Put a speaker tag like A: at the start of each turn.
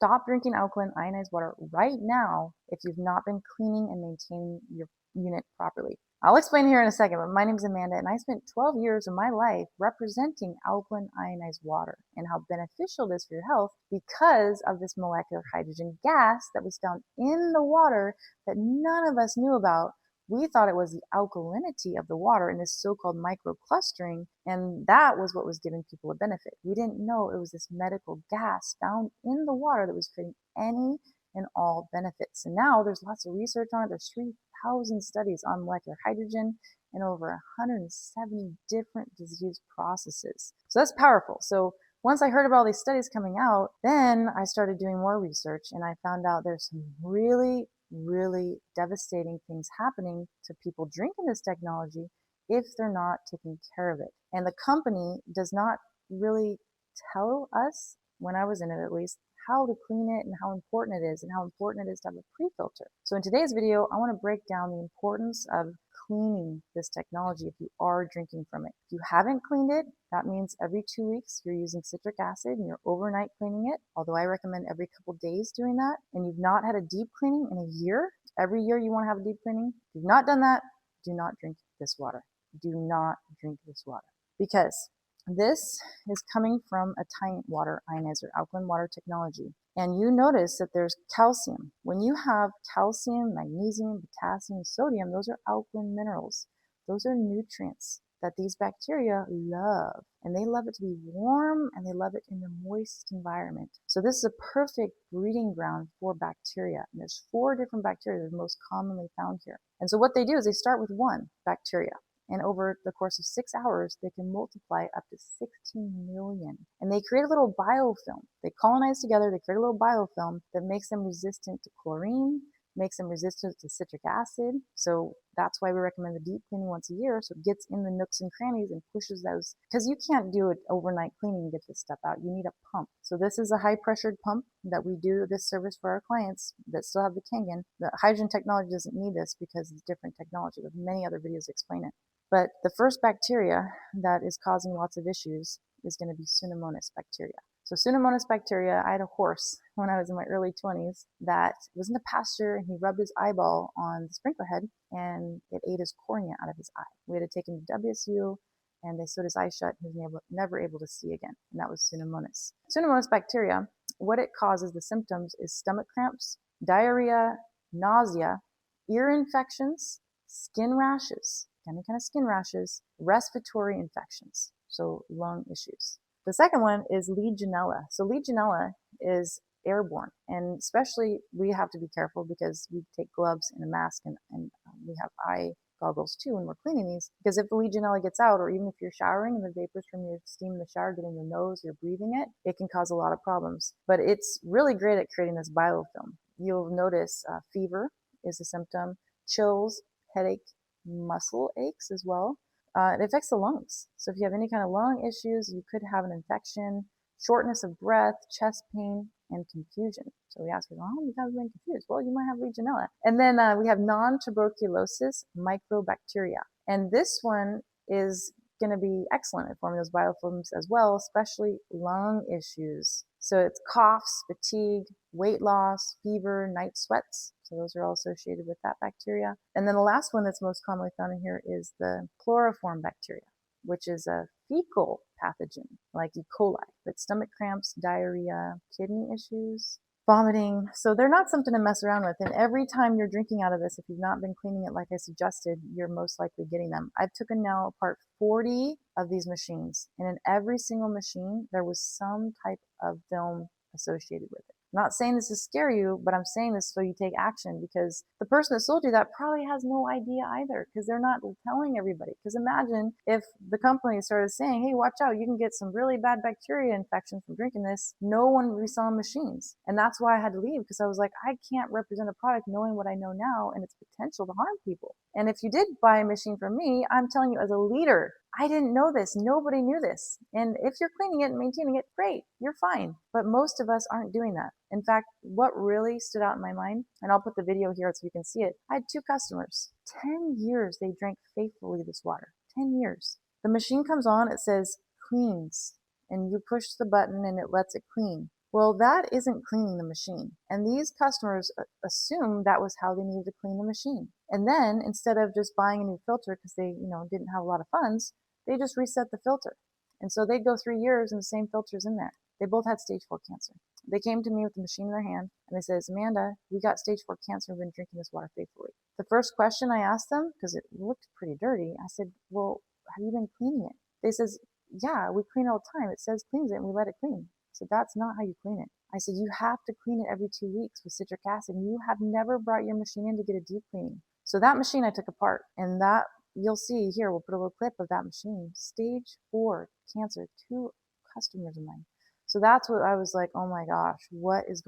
A: Stop drinking alkaline ionized water right now if you've not been cleaning and maintaining your unit properly. I'll explain here in a second, but my name is Amanda, and I spent 12 years of my life representing alkaline ionized water and how beneficial it is for your health because of this molecular hydrogen gas that was found in the water that none of us knew about. We thought it was the alkalinity of the water and this so-called microclustering, and that was what was giving people a benefit. We didn't know it was this medical gas found in the water that was creating any and all benefits. And now there's lots of research on it. There's 3,000 studies on molecular hydrogen and over 170 different disease processes. So that's powerful. So once I heard about all these studies coming out, then I started doing more research, and I found out there's some really devastating things happening to people drinking this technology if they're not taking care of it. And the company does not really tell us, when I was in it at least, how to clean it and how important it is and how important it is to have a pre-filter. So in today's video, I want to break down the importance of cleaning this technology if you are drinking from it. If you haven't cleaned it, that means every 2 weeks you're using citric acid and you're overnight cleaning it, although I recommend every couple days doing that. And you've not had a deep cleaning in a year, every year you want to have a deep cleaning. If you've not done that, do not drink this water. Do not drink this water, because this is coming from a Tint water ionizer, alkaline water technology. And you notice that there's calcium. When you have calcium, magnesium, potassium, sodium, those are alkaline minerals. Those are nutrients that these bacteria love. And they love it to be warm, and they love it in a moist environment. So this is a perfect breeding ground for bacteria. And there's 4 different bacteria that are most commonly found here. And so what they do is they start with one bacteria. And over the course of 6 hours, they can multiply up to 16 million. And they create a little biofilm. They colonize together, they create a little biofilm that makes them resistant to chlorine, makes them resistant to citric acid. So that's why we recommend the deep cleaning once a year, so it gets in the nooks and crannies and pushes those, because you can't do it overnight cleaning and get this stuff out. You need a pump. So this is a high pressured pump that we do this service for our clients that still have the Kangen. The hydrogen technology doesn't need this because it's different technology, but many other videos explain it. But the first bacteria that is causing lots of issues is going to be pseudomonas bacteria. So pseudomonas bacteria, I had a horse when I was in my early 20s that was in the pasture, and he rubbed his eyeball on the sprinkler head and it ate his cornea out of his eye. We had to take him to WSU, and they sewed his eye shut, and he was never able to see again. And that was pseudomonas. Pseudomonas bacteria, what it causes, the symptoms, is stomach cramps, diarrhea, nausea, ear infections, skin rashes, any kind of skin rashes, respiratory infections, so lung issues. The second one is legionella. So legionella is airborne, and especially we have to be careful because we take gloves and a mask, and we have eye goggles too when we're cleaning these, because if the legionella gets out, or even if you're showering and the vapors from your steam in the shower get in your nose, you're breathing it, it can cause a lot of problems. But it's really great at creating this biofilm. You'll notice fever is a symptom, chills, headache, muscle aches as well. It affects the lungs. So if you have any kind of lung issues, you could have an infection, shortness of breath, chest pain, and confusion. So we ask, oh, you guys been confused. Well, you might have Legionella. And then we have non-tuberculosis microbacteria. And this one is going to be excellent at forming those biofilms as well, especially lung issues. So it's coughs, fatigue, weight loss, fever, night sweats. So those are all associated with that bacteria. And then the last one that's most commonly found in here is the chloroform bacteria, which is a fecal pathogen like E. coli, but stomach cramps, diarrhea, kidney issues, vomiting. So they're not something to mess around with. And every time you're drinking out of this, if you've not been cleaning it like I suggested, you're most likely getting them. I've taken now apart 40 of these machines, and in every single machine, there was some type of film associated with it. I'm not saying this to scare you, but I'm saying this so you take action, because the person that sold you that probably has no idea either, because they're not telling everybody. Because imagine if the company started saying, hey, watch out, you can get some really bad bacteria infections from drinking this. No one would be selling machines. And that's why I had to leave, because I was like, I can't represent a product knowing what I know now and its potential to harm people. And if you did buy a machine from me, I'm telling you as a leader, I didn't know this. Nobody knew this. And if you're cleaning it and maintaining it, great, you're fine. But most of us aren't doing that. In fact, what really stood out in my mind, and I'll put the video here so you can see it. I had 2 customers. 10 years they drank faithfully this water. 10 years. The machine comes on, it says cleans, and you push the button and it lets it clean. Well, that isn't cleaning the machine. And these customers assumed that was how they needed to clean the machine. And then instead of just buying a new filter because they, didn't have a lot of funds, they just reset the filter. And so they'd go 3 years and the same filter's in there. They both had stage 4 cancer. They came to me with the machine in their hand and they said, Amanda, we got stage 4 cancer. We've been drinking this water faithfully. The first question I asked them, because it looked pretty dirty, I said, well, have you been cleaning it? They says, yeah, we clean all the time. It says cleans it and we let it clean. So that's not how you clean it. I said, you have to clean it every 2 weeks with citric acid. And you have never brought your machine in to get a deep cleaning. So that machine I took apart, and that you'll see here, we'll put a little clip of that machine. Stage 4 cancer, 2 customers of mine. So that's what I was like, oh my gosh, what is going on?